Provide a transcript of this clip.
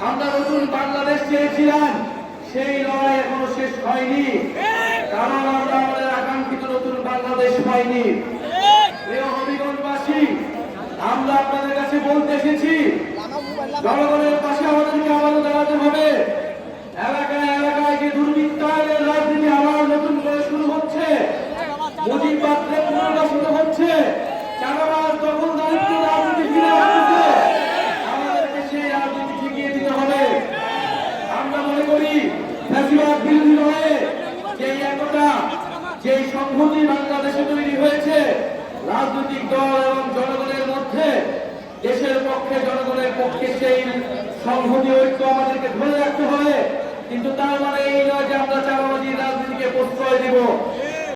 আমরা নতুন বাংলাদেশ চেয়েছিলাম, সেই লড়াই এখনো শেষ হয়নি, কারণ আমরা আমাদের আকাঙ্ক্ষিত নতুন বাংলাদেশ পাইনি। প্রিয় হবিগঞ্জবাসী, আমরা আপনাদের কাছে বলতে এসেছি, জনগণের পাশে আমাদেরকে আবারও দাঁড়াতে হবে। এলাকায় এলাকায় যে দুর্বৃত্তায়নের রাজনীতি আবার নতুন করে শুরু হচ্ছে, মুজিববাদকে পুনর্বাসিত হচ্ছে, চাঁদাবাজ দখলদারিত্ব রাজনীতি ফিরে আসছে, আমাদেরকে সেই রাজনীতি ঠেকিয়ে দিতে হবে। আমরা মনে করি ফ্যাসিবাদ বিরোধী হয়ে যেই একতা, যেই সংহতি বাংলাদেশে তৈরি হয়েছে রাজনৈতিক দল এবং জনগণের মধ্যে, দেশের পক্ষে জনগণের পক্ষে সেই সংহতি ঐক্য আমাদেরকে ধরে রাখতে হবে। কিন্তু তার মানে এই নয় যে আমরা চাঁদাবাজির রাজনীতিকে প্রশ্রয় দিব।